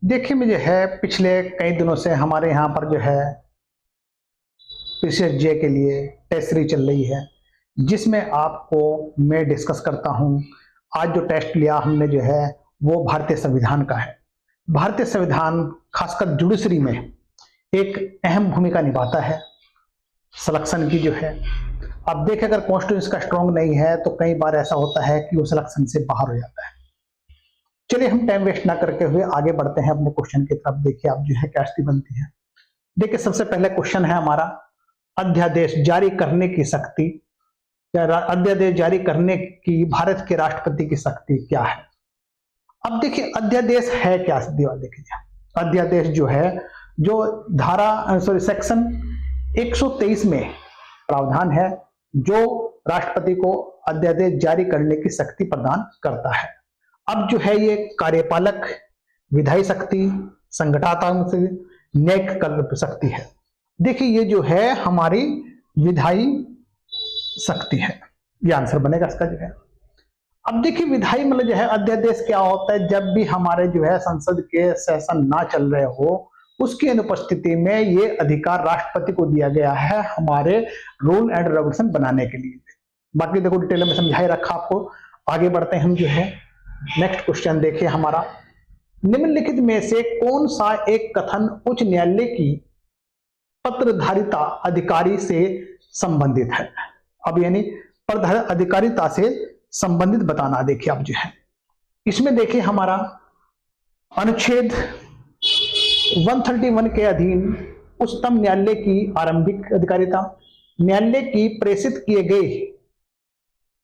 देखिए मुझे है पिछले कई दिनों से हमारे यहाँ पर जो है पीसीएसजे के लिए टेस्ट सीरीज चल रही है, जिसमें आपको मैं डिस्कस करता हूँ। आज जो टेस्ट लिया हमने जो है वो भारतीय संविधान का है। भारतीय संविधान खासकर जुडिशरी में एक अहम भूमिका निभाता है सिलेक्शन की जो है। अब देखिए अगर कॉन्स्टिट्यूशन का स्ट्रॉन्ग नहीं है तो कई बार ऐसा होता है कि वो सिलेक्शन से बाहर हो जाता है। चलिए हम टाइम वेस्ट ना करके हुए आगे बढ़ते हैं अपने क्वेश्चन की तरफ। देखिए अब जो है क्या स्थिति बनती है। देखिए सबसे पहले क्वेश्चन है हमारा, अध्यादेश जारी करने की शक्ति या अध्यादेश जारी करने की भारत के राष्ट्रपति की शक्ति क्या है। अब देखिए अध्यादेश है क्या, देखिए अध्यादेश जो है जो सेक्शन 123 में प्रावधान है जो राष्ट्रपति को अध्यादेश जारी करने की शक्ति प्रदान करता है। अब जो है ये कार्यपालक, विधायी शक्ति, संगठनात्मक, न्यायिक शक्ति है। देखिए ये जो है हमारी विधायी शक्ति है, ये आंसर बनेगा इसका जो है। अब देखिए विधायी मतलब जो है अध्यादेश क्या होता है, जब भी हमारे जो है संसद के सेशन ना चल रहे हो उसकी अनुपस्थिति में ये अधिकार राष्ट्रपति को दिया गया है हमारे रूल एंड रेगुलेशन बनाने के लिए। बाकी देखो डिटेल में समझाई रखा आपको। आगे बढ़ते हैं हम जो है नेक्स्ट क्वेश्चन। देखिए हमारा, निम्नलिखित में से कौन सा एक कथन उच्च न्यायालय की पत्रधारिता अधिकारी से संबंधित है। अब यानी अधिकारिता से संबंधित बताना। देखिए अब जो है इसमें देखिए हमारा अनुच्छेद 131 के अधीन उच्चतम न्यायालय की आरंभिक अधिकारिता, न्यायालय की प्रेषित किए गए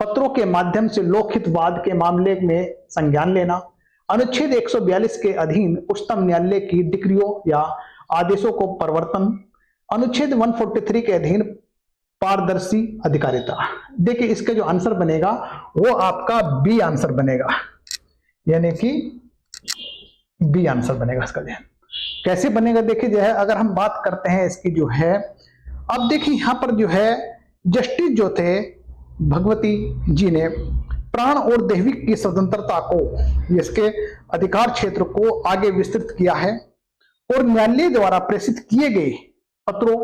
पत्रों के माध्यम से लोकहित वाद के मामले में संज्ञान लेना, अनुच्छेद 142 के अधीन उच्चतम न्यायालय की डिक्रियों या आदेशों को प्रवर्तन, अनुच्छेद 143 के अधीन पारदर्शी अधिकारिता। देखिए इसका जो आंसर बनेगा वो आपका बी आंसर बनेगा, यानी कि बी आंसर बनेगा इसका जो है। कैसे बनेगा देखिए जो है अगर हम बात करते हैं इसकी जो है, अब देखिए यहां पर जो है जस्टिस जो थे भगवती जी ने प्राण और दैविक की स्वतंत्रता को, इसके अधिकार क्षेत्र को आगे विस्तृत किया है और न्यायालय द्वारा प्रेषित किए गए पत्रों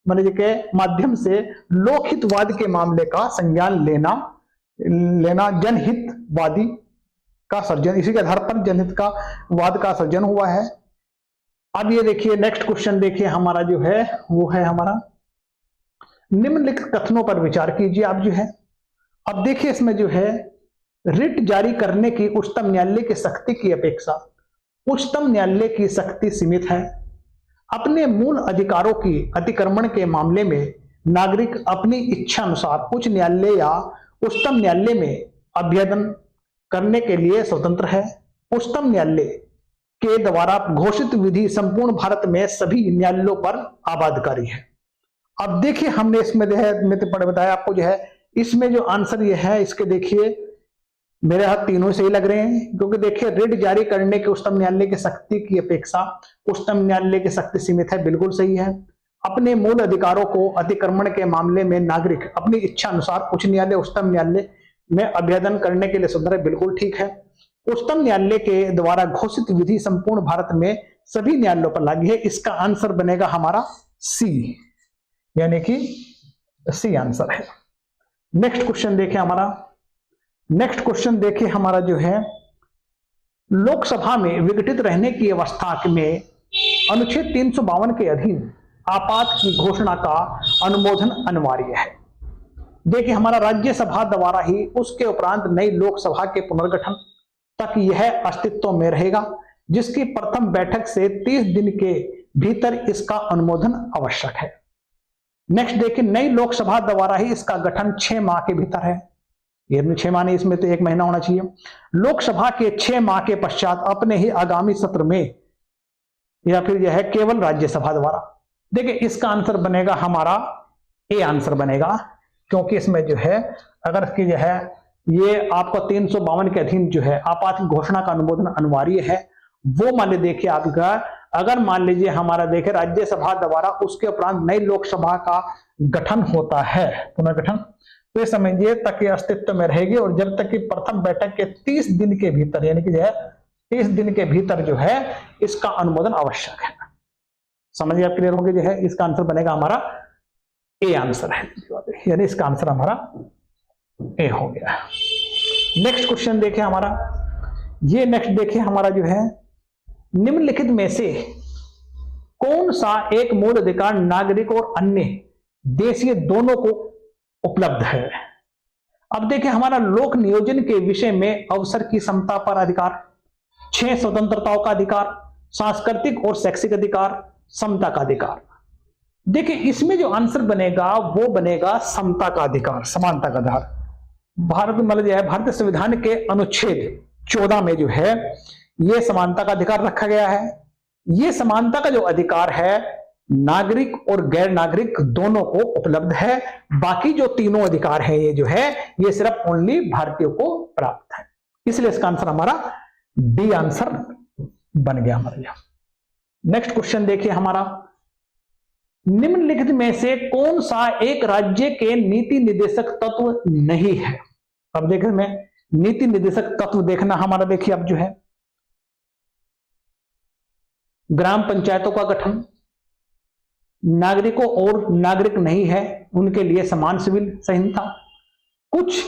के माध्यम से लोकहितवाद के मामले का संज्ञान लेना जनहितवादी का सर्जन, इसी के आधार पर जनहित का वाद का सर्जन हुआ है। अब ये देखिए नेक्स्ट क्वेश्चन देखिए हमारा जो है वो है हमारा, निम्नलिखित कथनों पर विचार कीजिए। आप जो है अब देखिए इसमें जो है रिट जारी करने की उच्चतम न्यायालय की शक्ति की अपेक्षा उच्चतम न्यायालय की शक्ति सीमित है। अपने मूल अधिकारों की अतिक्रमण के मामले में नागरिक अपनी इच्छा अनुसार उच्च न्यायालय या उच्चतम न्यायालय में अभ्यर्थन करने के लिए स्वतंत्र है। उच्चतम न्यायालय के द्वारा घोषित विधि संपूर्ण भारत में सभी न्यायालयों पर आबादकारी है। अब देखिए हमने इसमें जो है बताया आपको जो है, इसमें जो आंसर ये है इसके देखिए मेरे हाथ तीनों सही लग रहे हैं, क्योंकि देखिए रिट जारी करने के उच्चतम न्यायालय की शक्ति की अपेक्षा उच्चतम न्यायालय की शक्ति सीमित है, बिल्कुल सही है। अपने मूल अधिकारों को अतिक्रमण के मामले में नागरिक अपनी इच्छा अनुसार उच्च न्यायालय उच्चतम न्यायालय में अभ्यर्थन करने के लिए स्वतंत्र है, बिल्कुल ठीक है। उच्चतम न्यायालय के द्वारा घोषित विधि संपूर्ण भारत में सभी न्यायालयों पर लागू है, इसका आंसर बनेगा हमारा सी, यानी कि सी आंसर है। नेक्स्ट क्वेश्चन देखिए हमारा, नेक्स्ट क्वेश्चन देखिए हमारा जो है, लोकसभा में विघटित रहने की अवस्था में अनुच्छेद 352 के अधीन आपात की घोषणा का अनुमोदन अनिवार्य है। देखिए हमारा राज्यसभा द्वारा ही उसके उपरांत नई लोकसभा के पुनर्गठन तक यह अस्तित्व में रहेगा, जिसकी प्रथम बैठक से 30 दिन के भीतर इसका अनुमोदन आवश्यक है। नेक्स्ट देखिए, नई लोकसभा द्वारा ही इसका गठन 6 माह के भीतर है। ये 6 माह नहीं, इसमें तो 1 महीना होना चाहिए। लोकसभा के 6 माह के पश्चात अपने ही आगामी सत्र में या फिर यह है केवल राज्यसभा द्वारा। देखिए इसका आंसर बनेगा हमारा ए आंसर बनेगा, क्योंकि इसमें जो है अगर इसकी जो है ये आपको 352 के अधीन जो है आपात की घोषणा का अनुमोदन अनिवार्य है। वो मान लीजिए देखिए आपका, अगर मान लीजिए हमारा देखे राज्यसभा द्वारा उसके उपरांत नई लोकसभा का गठन होता है, पुनर्गठन, तो ये समझिए तक ये अस्तित्व में रहेगी और जब तक कि प्रथम बैठक के 30 दिन के भीतर, यानी कि जो है 30 दिन के भीतर जो है इसका अनुमोदन आवश्यक है। समझिए आप, क्लियर हो गया? जो है इसका आंसर बनेगा हमारा ए आंसर है, यानी इसका आंसर हमारा ए हो गया। नेक्स्ट क्वेश्चन देखिए हमारा, ये नेक्स्ट देखिए हमारा जो है, निम्नलिखित में से कौन सा एक मूल अधिकार नागरिक और अन्य देशीय दोनों को उपलब्ध है? अब देखिए हमारा लोक नियोजन के विषय में अवसर की समता पर अधिकार, 6 स्वतंत्रताओं का अधिकार, सांस्कृतिक और शैक्षिक अधिकार, समता का अधिकार। देखिए इसमें जो आंसर बनेगा वो बनेगा समता का अधिकार, समानता का अधिकार। भारत मतलब जो है भारतीय संविधान के अनुच्छेद 14 में जो है ये समानता का अधिकार रखा गया है। ये समानता का जो अधिकार है नागरिक और गैर नागरिक दोनों को उपलब्ध है। बाकी जो तीनों अधिकार है ये जो है ये सिर्फ ओनली भारतीयों को प्राप्त है, इसलिए इसका आंसर हमारा डी आंसर बन गया हमारे यहां। नेक्स्ट क्वेश्चन देखिए हमारा, निम्नलिखित में से कौन सा एक राज्य के नीति निर्देशक तत्व नहीं है? अब देखिए मैं नीति निर्देशक तत्व देखना हमारा, देखिए अब जो है ग्राम पंचायतों का गठन, नागरिकों और नागरिक नहीं है उनके लिए समान सिविल संहिता, कुछ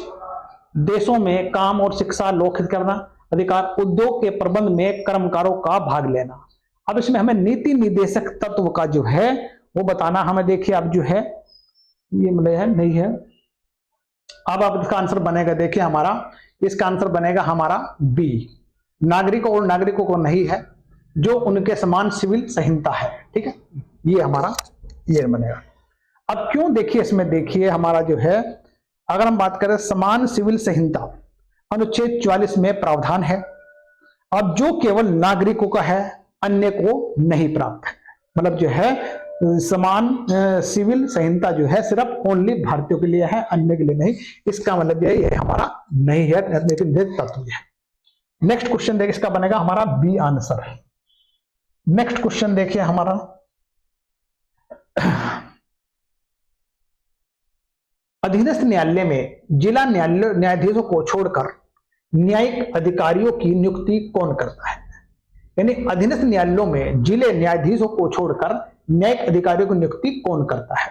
देशों में काम और शिक्षा लोकहित करना अधिकार, उद्योग के प्रबंध में कर्मकारों का भाग लेना। अब इसमें हमें नीति निर्देशक तत्व का जो है वो बताना हमें, देखिए अब जो है ये मतलब है नहीं है। अब इसका आंसर बनेगा, देखिए हमारा इसका आंसर बनेगा हमारा बी, नागरिकों और नागरिकों को नहीं है जो उनके समान सिविल संहिता है। ठीक है, ये हमारा ये बनेगा। अब क्यों, देखिए इसमें देखिए हमारा जो है अगर हम बात करें समान सिविल संहिता अनुच्छेद 44 में प्रावधान है, अब जो केवल नागरिकों का है अन्य को नहीं प्राप्त है। मतलब जो है समान सिविल संहिता जो है सिर्फ ओनली भारतीयों के लिए है, अन्य के लिए नहीं। इसका मतलब ये हमारा नहीं है, लेकिन तत्व है। नेक्स्ट क्वेश्चन देखिए, इसका बनेगा हमारा बी आंसर है। नेक्स्ट क्वेश्चन देखिए हमारा, अधीनस्थ न्यायालय में जिला न्यायाधीशों को छोड़कर न्यायिक अधिकारियों की नियुक्ति कौन करता है? यानी अधीनस्थ न्यायालयों में जिले न्यायाधीशों को छोड़कर न्यायिक अधिकारियों की नियुक्ति कौन करता है?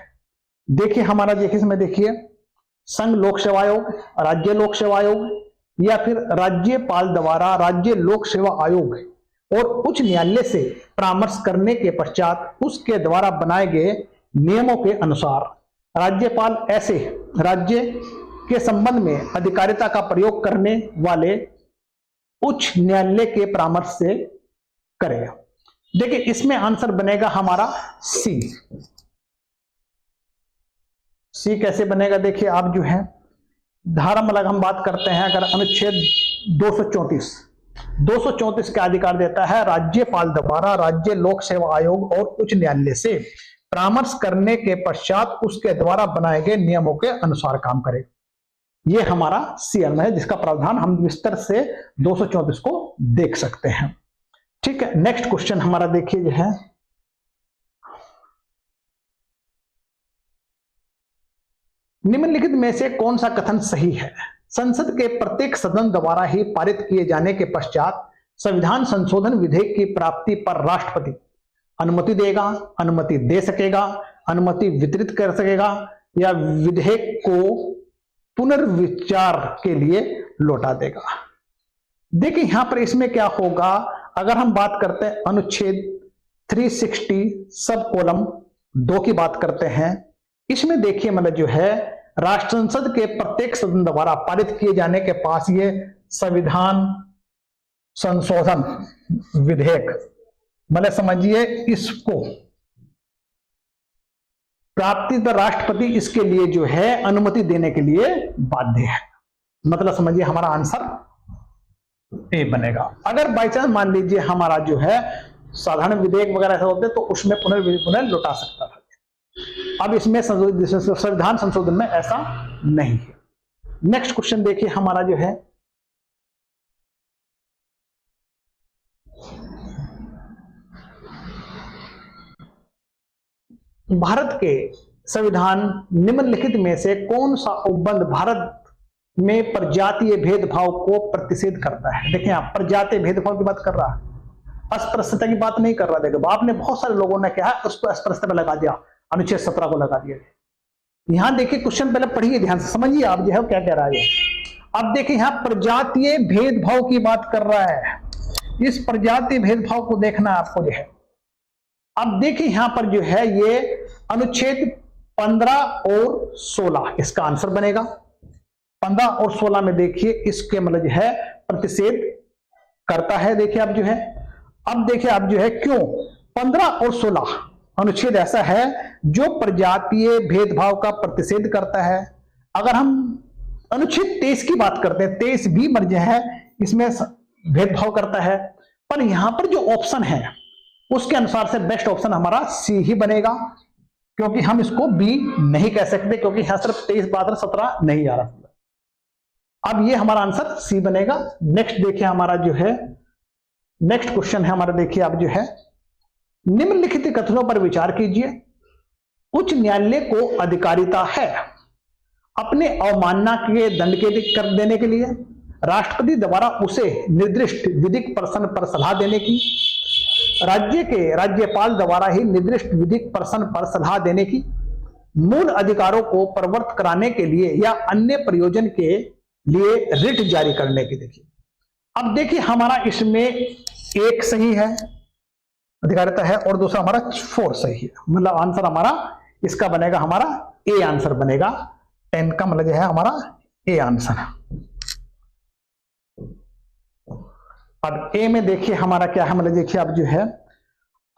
देखिए हमारा, देखिए इसमें देखिए संघ लोक सेवा आयोग, राज्य लोक सेवा आयोग या फिर राज्यपाल द्वारा राज्य लोक सेवा आयोग और उच्च न्यायालय से परामर्श करने के पश्चात उसके द्वारा बनाए गए नियमों के अनुसार राज्यपाल ऐसे राज्य के संबंध में अधिकारिता का प्रयोग करने वाले उच्च न्यायालय के परामर्श से करेगा। देखिए इसमें आंसर बनेगा हमारा सी। सी कैसे बनेगा? देखिए आप जो है धारा मतलब हम बात करते हैं अगर अनुच्छेद 234 का अधिकार देता है राज्यपाल द्वारा राज्य लोक सेवा आयोग और उच्च न्यायालय से परामर्श करने के पश्चात उसके द्वारा बनाए गए नियमों के अनुसार काम करे। ये हमारा सीएम है जिसका प्रावधान हम विस्तार से 234 को देख सकते हैं। ठीक है, नेक्स्ट क्वेश्चन हमारा देखिए जो है निम्नलिखित में से कौन सा कथन सही है? संसद के प्रत्येक सदन द्वारा ही पारित किए जाने के पश्चात संविधान संशोधन विधेयक की प्राप्ति पर राष्ट्रपति अनुमति देगा, अनुमति दे सकेगा, अनुमति वितरित कर सकेगा या विधेयक को पुनर्विचार के लिए लौटा देगा। देखिए यहां पर इसमें क्या होगा, अगर हम बात करते हैं अनुच्छेद 360 सब कॉलम 2 की बात करते हैं, इसमें देखिए मतलब जो है राष्ट्र संसद के प्रत्येक सदन द्वारा पारित किए जाने के पास ये संविधान संशोधन विधेयक मतलब समझिए इसको प्राप्ति पर राष्ट्रपति इसके लिए जो है अनुमति देने के लिए बाध्य है। मतलब समझिए हमारा आंसर ए बनेगा। अगर बाई चांस मान लीजिए हमारा जो है साधारण विधेयक वगैरह ऐसे होते तो उसमें लौटा सकता था। अब इसमें संविधान संशोधन में ऐसा नहीं है। नेक्स्ट क्वेश्चन देखिए हमारा जो है भारत के संविधान निम्नलिखित में से कौन सा उपबंध भारत में प्रजातीय भेदभाव को प्रतिषेध करता है। देखिए आप प्रजातीय भेदभाव की बात कर रहा है, अस्पृश्यता की बात नहीं कर रहा। देखो आपने बहुत सारे लोगों ने क्या है उसको अस्पृश्यता पे लगा दिया, अनुच्छेद 17 को लगा दिया। यहां देखिए क्वेश्चन पहले पढ़िए, ध्यान से समझिए आप जो है क्या कह रहा है। अब देखिए यहां प्रजातीय भेदभाव की बात कर रहा है, इस प्रजातीय भेदभाव को देखना आपको जो है। अब देखिए यहां पर जो है ये अनुच्छेद 15 और 16 इसका आंसर बनेगा। 15 और 16 में देखिए इसके मतलब जो है प्रतिषेध करता है। देखिए अब जो है, अब देखिए आप जो है क्यों 15 और 16 अनुच्छेद ऐसा है जो प्रजातीय भेदभाव का प्रतिषेध करता है। अगर हम अनुच्छेद 23 की बात करते हैं, 23 भी मर्ज है, इसमें भेदभाव करता है, पर यहां पर जो ऑप्शन है उसके अनुसार से बेस्ट ऑप्शन हमारा सी ही बनेगा, क्योंकि हम इसको बी नहीं कह सकते, क्योंकि यहां सिर्फ 23 बात 17 नहीं आ रहा। अब ये हमारा आंसर सी बनेगा। नेक्स्ट देखिए हमारा जो है नेक्स्ट क्वेश्चन है हमारा, देखिए आप जो है निम्नलिखित कथनों पर विचार कीजिए। उच्च न्यायालय को अधिकारिता है अपने अवमानना के दंड के कर देने के लिए, राष्ट्रपति द्वारा उसे निर्दिष्ट विधिक प्रश्न पर सलाह देने की, राज्य के राज्यपाल द्वारा ही निर्दिष्ट विधिक प्रश्न पर सलाह देने की, मूल अधिकारों को प्रवर्तित कराने के लिए या अन्य प्रयोजन के लिए रिट जारी करने की। देखिए अब देखिए हमारा इसमें एक सही है, अधिकारिता है, और दूसरा हमारा 4 सही है। मतलब आंसर हमारा इसका बनेगा, हमारा ए आंसर बनेगा। 10 का मतलब है हमारा ए आंसर। अब ए में देखिए हमारा क्या है, मतलब देखिए अब जो है,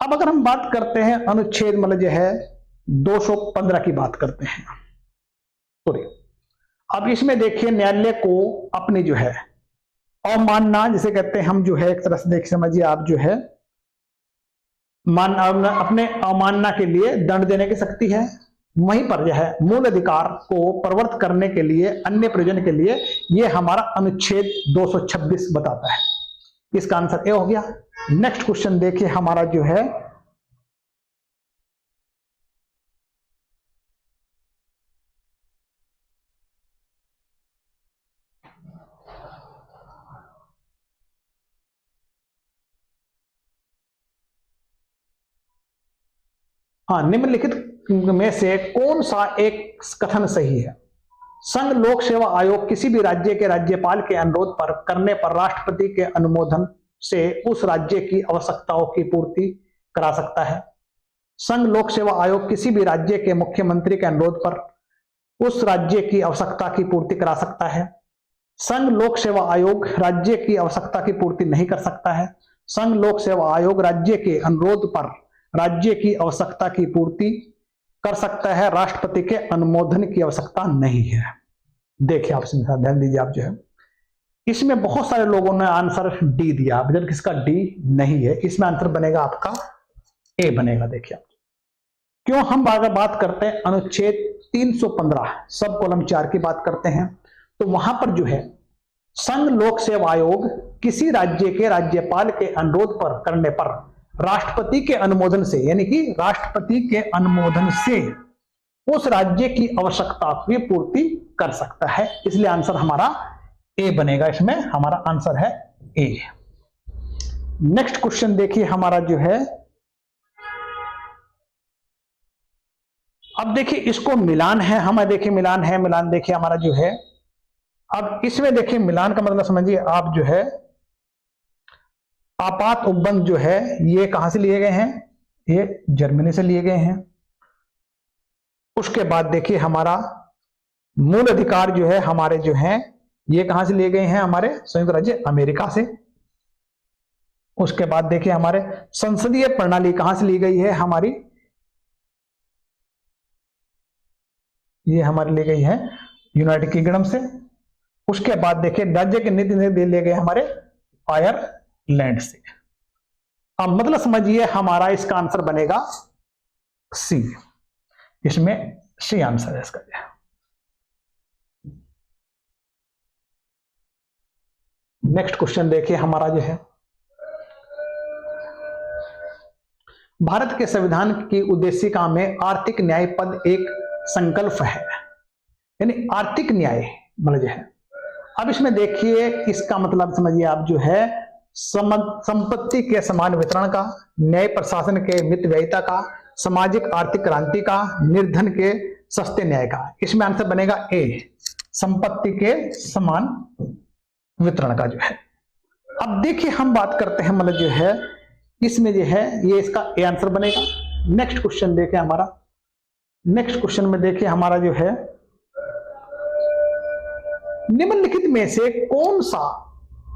अब अगर हम बात करते हैं अनुच्छेद मतलब जो है 215 की बात करते हैं, सॉरी, अब इसमें देखिए न्यायालय को अपनी जो है अवमानना जिसे कहते हैं हम जो है एक तरह से देख समझिए आप जो है अपने अवमानना के लिए दंड देने की शक्ति है। वहीं पर जो है मूल अधिकार को प्रवर्तित करने के लिए अन्य प्रयोजन के लिए ये हमारा अनुच्छेद 226 बताता है। इसका आंसर ए हो गया। नेक्स्ट क्वेश्चन देखिए हमारा जो है हाँ, निम्नलिखित में से कौन सा एक कथन सही है। संघ लोक सेवा आयोग किसी भी राज्य के राज्यपाल के अनुरोध पर करने पर राष्ट्रपति के अनुमोदन से उस राज्य की आवश्यकताओं की पूर्ति करा सकता है। संघ लोक सेवा आयोग किसी भी राज्य के मुख्यमंत्री के अनुरोध पर उस राज्य की आवश्यकता की पूर्ति करा सकता है। संघ लोक सेवा आयोग राज्य की आवश्यकता की पूर्ति नहीं कर सकता है। संघ लोक सेवा आयोग राज्य के अनुरोध पर राज्य की आवश्यकता की पूर्ति कर सकता है, राष्ट्रपति के अनुमोदन की आवश्यकता नहीं है। देखिए आप ध्यान दीजिए आप जो है, इसमें बहुत सारे लोगों ने आंसर डी दिया, जबकि इसका डी नहीं है। इसमें आंसर बनेगा आपका ए बनेगा। देखिए आप क्यों हम अगर बात करते हैं अनुच्छेद 315 सब कॉलम 4 की बात करते हैं, तो वहां पर जो है संघ लोक सेवा आयोग किसी राज्य के राज्यपाल के अनुरोध पर करने पर राष्ट्रपति के अनुमोदन से, यानी कि राष्ट्रपति के अनुमोदन से उस राज्य की आवश्यकता की पूर्ति कर सकता है। इसलिए आंसर हमारा ए बनेगा। इसमें हमारा आंसर है ए। नेक्स्ट क्वेश्चन देखिए हमारा जो है, अब देखिए इसको मिलान है, हमें देखिए मिलान है, मिलान देखिए हमारा जो है, अब इसमें देखिए मिलान का मतलब समझिए आप जो है, आपात उपबंध जो है ये कहां से लिए गए हैं, ये जर्मनी से लिए गए हैं। उसके बाद देखिए हमारा मूल अधिकार जो है हमारे जो हैं ये कहां से लिए गए हैं, हमारे संयुक्त राज्य अमेरिका से। उसके बाद देखिए हमारे संसदीय प्रणाली कहां से ली गई है हमारी, ये हमारे ली गई है यूनाइटेड किंगडम से। उसके बाद देखिए राज्य के नीति लिए गए हमारे आयरलैंड से। अब मतलब समझिए हमारा इसका आंसर बनेगा सी। इसमें सी आंसर है इसका। नेक्स्ट क्वेश्चन देखिए हमारा जो है, भारत के संविधान की उद्देशिका में आर्थिक न्याय पद एक संकल्प है, यानी आर्थिक न्याय मतलब है अब इसमें देखिए, इसका मतलब समझिए आप जो है संपत्ति के समान वितरण का, न्याय प्रशासन के मितव्ययिता का, सामाजिक आर्थिक क्रांति का, निर्धन के सस्ते न्याय का। इसमें आंसर बनेगा ए, संपत्ति के समान वितरण का जो है। अब देखिए हम बात करते हैं मतलब जो है इसमें जो है ये इसका ए आंसर बनेगा। नेक्स्ट क्वेश्चन देखिए हमारा, नेक्स्ट क्वेश्चन में देखिए हमारा जो है निम्नलिखित में से कौन सा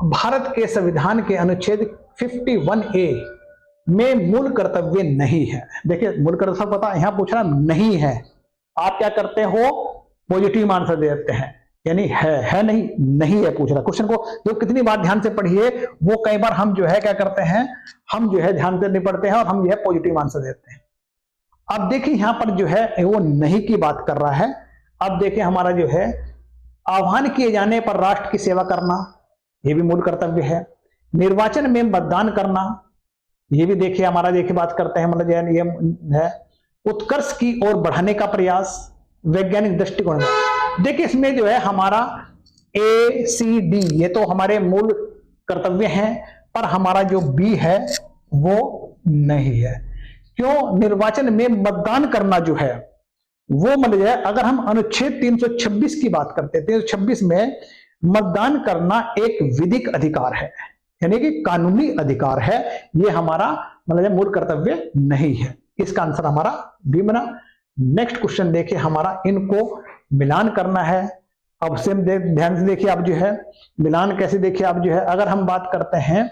भारत के संविधान के अनुच्छेद 51A में मूल कर्तव्य नहीं है। देखिए मूल कर्तव्य पता यहां पूछ रहा नहीं है, आप क्या करते हो पॉजिटिव आंसर दे देते हैं, यानी है नहीं है पूछ रहा। क्वेश्चन को जो कितनी बार ध्यान से पढ़िए, वो कई बार हम जो है क्या करते हैं, हम जो है ध्यान से नहीं पढ़ते हैं और हम जो है पॉजिटिव आंसर देते हैं। अब देखिए यहां पर जो है वो नहीं की बात कर रहा है। अब देखिए हमारा जो है आह्वान किए जाने पर राष्ट्र की सेवा करना, यह भी मूल कर्तव्य है। निर्वाचन में मतदान करना, यह भी देखिए हमारा देखिए बात करते हैं मतलब ये है। उत्कर्ष की ओर बढ़ाने का प्रयास, वैज्ञानिक दृष्टिकोण। देखिए इसमें जो है हमारा ए सी डी ये तो हमारे मूल कर्तव्य हैं, पर हमारा जो बी है वो नहीं है। क्यों? निर्वाचन में मतदान करना जो है वो मतलब है, अगर हम अनुच्छेद 326 की बात करते हैं, 326 में मतदान करना एक विधिक अधिकार है, यानी कि कानूनी अधिकार है, ये हमारा मतलब मूल कर्तव्य नहीं है। इसका आंसर हमारा बी बना। नेक्स्ट क्वेश्चन देखिए हमारा, इनको मिलान करना है। अब सेम ध्यान से देखिए आप जो है मिलान कैसे देखिए आप जो है, अगर हम बात करते हैं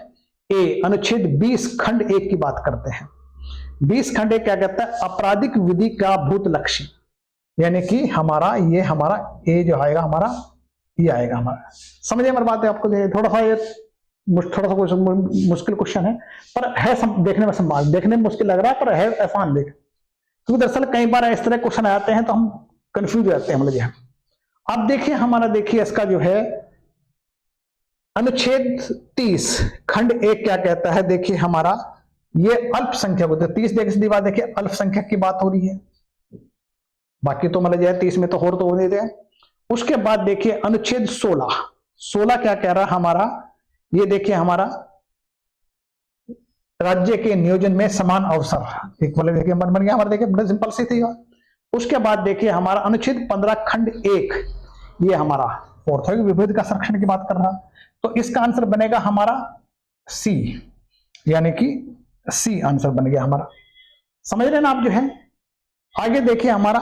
ए अनुच्छेद 20 खंड 1 की बात करते हैं, 20 खंड 1 क्या कहता है, आपराधिक विधि का भूत लक्ष्य, यानी कि हमारा ये हमारा ए जो आएगा हमारा ये आएगा हमारा। समझिए हमारी बात है आपको, थोड़ा सा ये थोड़ा सा मुश्किल क्वेश्चन है, पर है देखने में संभाल, देखने में मुश्किल लग रहा है पर है आसान देख, क्योंकि दरअसल कई बार इस तरह क्वेश्चन आते हैं तो हम कंफ्यूज हो जाते हैं मतलब यह। अब देखिए हमारा देखिए इसका जो है अनुच्छेद 30 खंड 1 क्या कहता है, देखिए हमारा ये अल्पसंख्यक होते 30 देखिए सीधी बात देखिए अल्पसंख्यक की बात हो रही है, बाकी तो मतलब है 30 में तो और तो होने थे। उसके बाद देखिए अनुच्छेद 16 क्या कह रहा है हमारा, ये देखिए हमारा राज्य के नियोजन में समान अवसर, एक मतलब देखिए बन गया हमारा, देखिए बड़ा सिंपल सी थी। उसके बाद देखिए हमारा अनुच्छेद 15 खंड 1 ये हमारा फोर्थ है, विभेद का संरक्षण की बात कर रहा, तो इसका आंसर बनेगा हमारा सी, यानी कि सी आंसर बन गया हमारा। समझ रहे ना आप जो है। आगे देखिए हमारा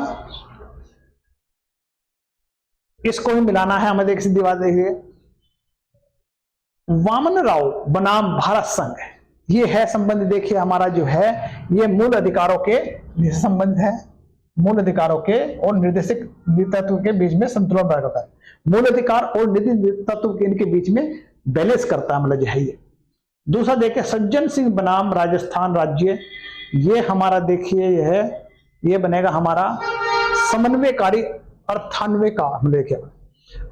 इसको भी मिलाना है हमें, देखिए सीधी बात देखिए वामन राव बनाम भारत संघ, ये है संबंध देखिए हमारा जो है ये मूल अधिकारों के संबंध है, मूल अधिकारों के और निर्देशिक तत्व के बीच में संतुलन बनाया होता है। मूल अधिकार और निधि तत्व के इनके बीच में बैलेंस करता है मतलब जो है ये। दूसरा देखिए सज्जन सिंह बनाम राजस्थान राज्य, ये हमारा देखिए यह है, ये बनेगा हमारा समन्वयकारी अर्थान्वय का, देखिए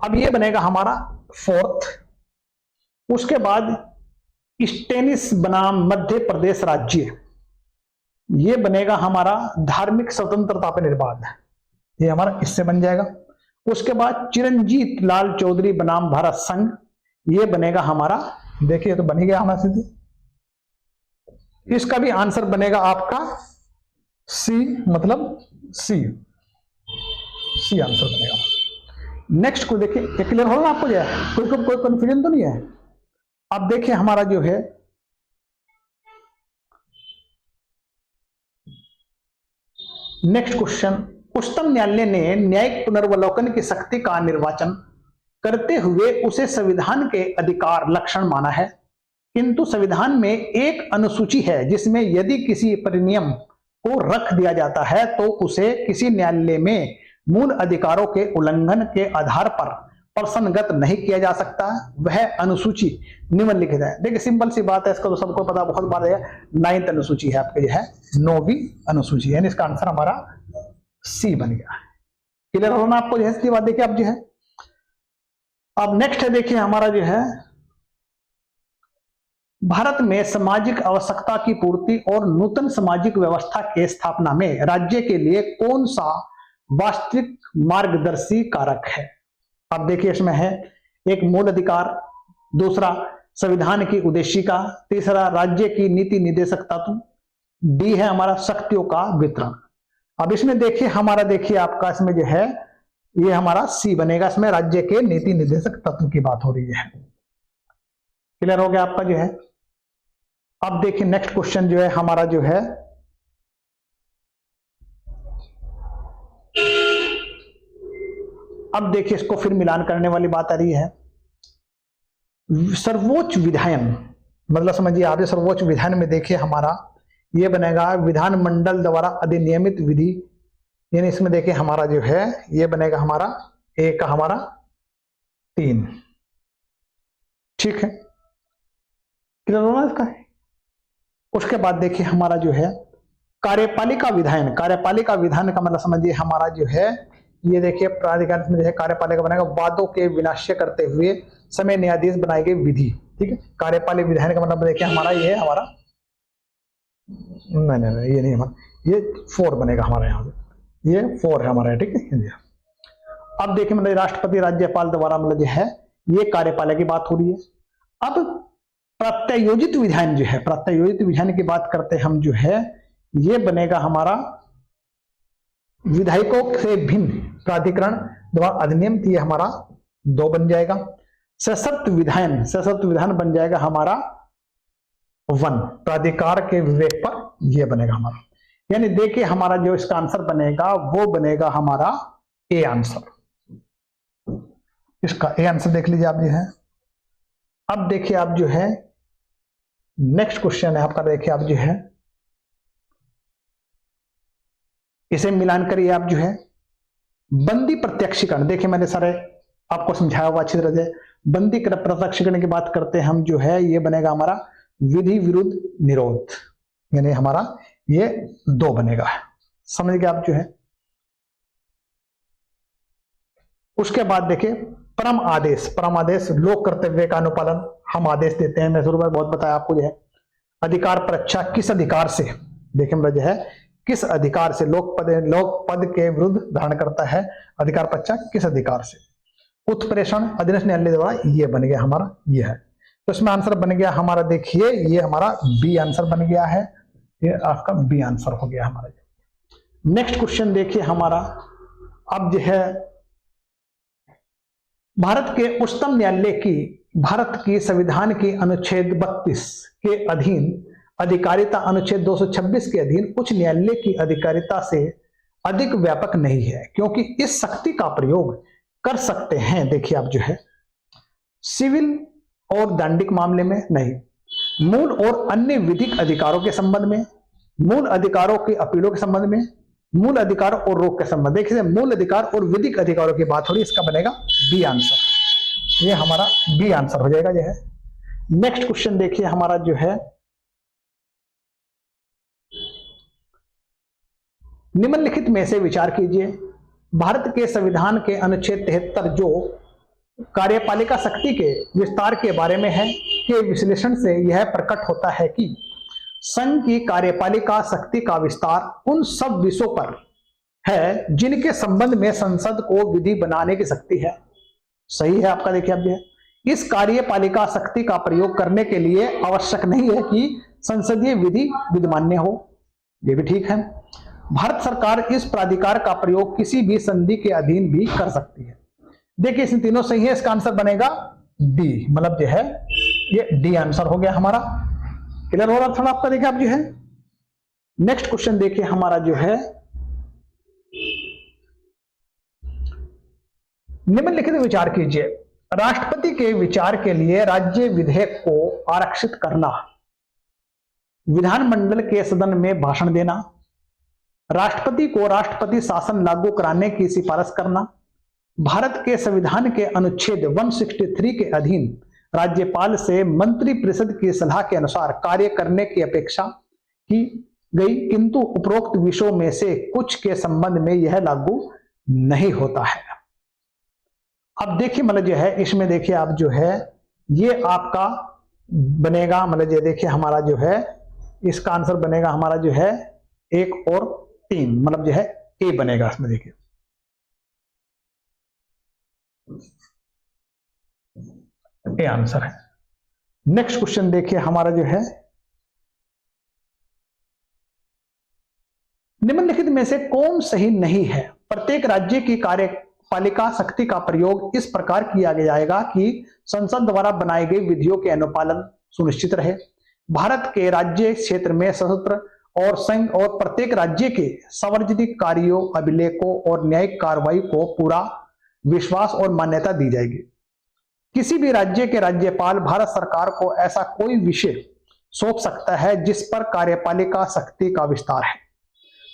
अब ये बनेगा हमारा फोर्थ। उसके बाद स्टेनिस बनाम मध्य प्रदेश राज्य, ये बनेगा हमारा धार्मिक स्वतंत्रता पर निर्बाध, ये हमारा इससे बन जाएगा। उसके बाद चिरंजीत लाल चौधरी बनाम भारत संघ, ये बनेगा हमारा, देखिए तो बन ही गया हमारा सीधे, इसका भी आंसर बनेगा आपका सी, मतलब सी आंसर बनेगा। नेक्स्ट को देखिए, ये क्लियर होगा आपको, कोई कंफ्यूजन तो नहीं है। अब देखिए हमारा जो है नेक्स्ट क्वेश्चन, उच्चतम न्यायालय ने न्यायिक पुनर्वलोकन की शक्ति का निर्वाचन करते हुए उसे संविधान के अधिकार लक्षण माना है, किंतु संविधान में एक अनुसूची है जिसमें यदि किसी परिनियम को रख दिया जाता है तो उसे किसी न्यायालय में मूल अधिकारों के उल्लंघन के आधार पर प्रश्नगत नहीं किया जा सकता, वह अनुसूची निम्नलिखित है। देखिए सिंपल सी बात है, इसका तो सबको पता बहुत बार है, 9th अनुसूची है आपके, जो है 9वीं अनुसूची है, इसका आंसर हमारा सी बन गया। क्लियर होना आपको जो है इसकी बात देखिए आप जो है। अब नेक्स्ट है देखिए हमारा जो है भारत में सामाजिक आवश्यकता की पूर्ति और नूतन सामाजिक व्यवस्था के स्थापना में राज्य के लिए कौन सा वास्तविक मार्गदर्शी कारक है। अब देखिए इसमें है एक मूल अधिकार, दूसरा संविधान की उद्देशिका, तीसरा राज्य की नीति निर्देशक तत्व, डी है हमारा शक्तियों का वितरण। अब इसमें देखिए हमारा, देखिए आपका इसमें जो है ये हमारा सी बनेगा, इसमें राज्य के नीति निर्देशक तत्व की बात हो रही है। क्लियर हो गया आपका जो है। अब देखिए नेक्स्ट क्वेश्चन जो है हमारा जो है अब देखिए इसको फिर मिलान करने वाली बात आ रही है। सर्वोच्च विधायन, मतलब समझिए आप, सर्वोच्च विधायन में देखिए हमारा ये बनेगा विधानमंडल द्वारा अधिनियमित विधि, यानी इसमें देखिए हमारा जो है ये बनेगा हमारा ए का हमारा 3। ठीक है, क्लियर होना इसका है। उसके बाद देखिए हमारा जो है कार्यपालिका विधायन, कार्यपालिका विधान का मतलब समझिए हमारा जो है ये देखिए प्राधिकार में जो है कार्यपालिका बनेगा वादों के विनाश्य करते हुए समय न्यायाधीश बनाई गई विधि। ठीक है, कार्यपालिका विधान का मतलब देखिए हमारा ये है हमारा, नहीं ये नहीं हमारा, ये 4 बनेगा हमारा, यहाँ पे ये 4 है हमारा। ठीक है, अब देखिए मतलब राष्ट्रपति राज्यपाल द्वारा मतलब जो है ये कार्यपालिका की बात हो रही है। अब प्रत्यायोजित विधान जो है, प्रत्यायोजित विधान की बात करते हम जो है ये बनेगा हमारा विधायकों से भिन्न प्राधिकरण द्वारा अधिनियम, ये हमारा 2 बन जाएगा। सशर्त विधान, सशर्त विधान बन जाएगा हमारा 1, प्राधिकार के विवेक पर, यह बनेगा हमारा। यानी देखिए हमारा जो इसका आंसर बनेगा वो बनेगा हमारा ए आंसर। इसका ए आंसर देख लीजिए आप जो है। अब देखिए आप जो है नेक्स्ट क्वेश्चन है आपका, देखिए आप जो है इसे मिलान करिए आप जो है बंदी प्रत्यक्षीकरण। देखिए मैंने सारे आपको समझाया हुआ अच्छी तरह से। बंदी प्रत्यक्षीकरण की बात करते हैं हम जो है ये बनेगा हमारा विधि विरुद्ध निरोध, यानी हमारा ये 2 बनेगा, समझ गए आप जो है। उसके बाद देखिए परम आदेश, परम आदेश लोक कर्तव्य का अनुपालन हम आदेश देते हैं। मैं शुरू में बहुत बताया आपको जो है अधिकार पर अच्छा किस अधिकार से, देखिए मतलब जो है किस अधिकार से लोक पद के विरुद्ध धारण करता है, अधिकार पर अच्छा किस अधिकार से। उत्प्रेषण अधीनस्थ न्यायालय द्वारा, ये बन गया हमारा, ये है। तो इसमें आंसर बन गया हमारा, देखिए ये हमारा बी आंसर बन गया है, ये आपका बी आंसर हो गया हमारा। नेक्स्ट क्वेश्चन देखिए हमारा, अब जो है भारत के उच्चतम न्यायालय की भारत की संविधान की अनुच्छेद 32 के अधीन अधिकारिता अनुच्छेद 226 के अधीन उच्च न्यायालय की अधिकारिता से अधिक व्यापक नहीं है, क्योंकि इस शक्ति का प्रयोग कर सकते हैं, देखिए आप जो है सिविल और दंडिक मामले में नहीं, मूल और अन्य विधिक अधिकारों के संबंध में, मूल अधिकारों के अपीलों के संबंध में, मूल अधिकार और रोक के संबंध। देखिए मूल अधिकार और विधिक अधिकारों की बात हो रही है, इसका बनेगा बी आंसर, ये हमारा बी आंसर हो जाएगा जो है। नेक्स्ट क्वेश्चन देखिए हमारा जो है निम्नलिखित में से विचार कीजिए। भारत के संविधान के अनुच्छेद 73 जो कार्यपालिका शक्ति के विस्तार के बारे में है के विश्लेषण से यह प्रकट होता है कि संघ की कार्यपालिका शक्ति का विस्तार उन सब विषयों पर है जिनके संबंध में संसद को विधि बनाने की शक्ति है। सही है आपका, देखिए अब इस कार्यपालिका शक्ति का प्रयोग करने के लिए आवश्यक नहीं है कि संसदीय विधि विधिमान्य हो, ये भी ठीक है। भारत सरकार इस प्राधिकार का प्रयोग किसी भी संधि के अधीन भी कर सकती है। देखिए इसमें तीनों सही है, इसका आंसर बनेगा डी, मतलब जो है ये डी आंसर हो गया हमारा। क्लियर हो रहा थोड़ा आपका, देखिए आप जो है। नेक्स्ट क्वेश्चन देखिए हमारा जो है निम्नलिखित विचार कीजिए। राष्ट्रपति के विचार के लिए राज्य विधेयक को आरक्षित करना, विधानमंडल के सदन में भाषण देना, राष्ट्रपति को राष्ट्रपति शासन लागू कराने की सिफारिश करना, भारत के संविधान के अनुच्छेद 163 के अधीन राज्यपाल से मंत्रिपरिषद की सलाह के अनुसार कार्य करने की अपेक्षा की गई, किंतु उपरोक्त विषयों में से कुछ के संबंध में यह लागू नहीं होता है। अब देखिए मतलब जो है इसमें देखिए आप जो है ये आपका बनेगा, मतलब ये देखिए हमारा जो है इसका आंसर बनेगा हमारा जो है 1 और 3, मतलब जो है ए बनेगा इसमें। देखिए ए आंसर है। नेक्स्ट क्वेश्चन देखिए हमारा जो है, निम्नलिखित में से कौन सही नहीं है? प्रत्येक राज्य की कार्यपालिका शक्ति का प्रयोग इस प्रकार किया जाएगा कि संसद द्वारा बनाई गई विधियों के अनुपालन सुनिश्चित रहे। भारत के राज्य क्षेत्र में सशस्त्र और संघ और प्रत्येक राज्य के सार्वजनिक कार्यों, अभिलेखों और न्यायिक कार्रवाई को पूरा विश्वास और मान्यता दी जाएगी। किसी भी राज्य के राज्यपाल भारत सरकार को ऐसा कोई विषय सौंप सकता है जिस पर कार्यपालिका शक्ति का विस्तार है।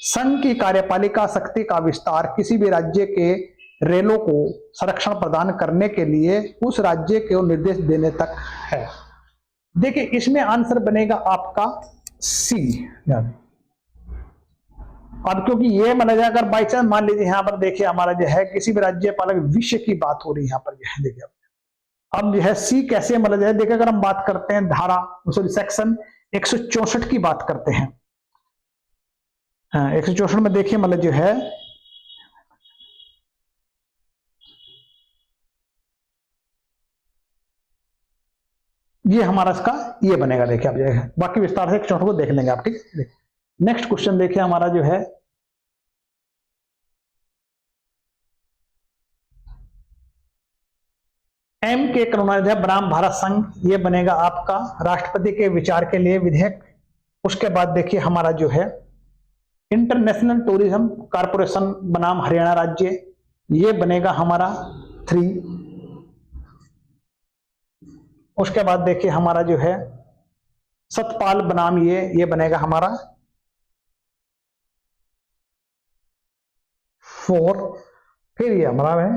संघ की कार्यपालिका शक्ति का विस्तार किसी भी राज्य के रेलों को संरक्षण प्रदान करने के लिए उस राज्य को निर्देश देने तक है। देखिए इसमें आंसर बनेगा आपका सी। अब क्योंकि ये माना जाए, अगर बाई चांस मान लीजिए यहां पर देखिए हमारा जो है किसी भी राज्यपाल विषय की बात हो रही है, यहां पर जो है देखिए अब जो है सी कैसे माना जाए। देखिए अगर हम बात करते हैं धारा सॉरी सेक्शन 164 की बात करते हैं, 164 में देखिए मतलब जो है ये हमारा इसका ये बनेगा। देखिए आप जो है बाकी विस्तार से 164 को देख लेंगे आप, ठीक। नेक्स्ट क्वेश्चन देखिए हमारा जो है, एम के करुणानिधि बनाम भारत संघ, ये बनेगा आपका राष्ट्रपति के विचार के लिए विधेयक। उसके बाद देखिए हमारा जो है इंटरनेशनल टूरिज्म कारपोरेशन बनाम हरियाणा राज्य, ये बनेगा हमारा 3। उसके बाद देखिए हमारा जो है सतपाल बनाम ये बनेगा हमारा 4। फिर ये हमारा है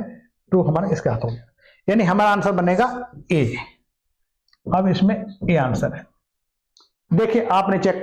2 हमारा इसके हाथ हो गया, यानी हमारा आंसर बनेगा ए। अब इसमें ए आंसर है। देखिए आपने चेक कर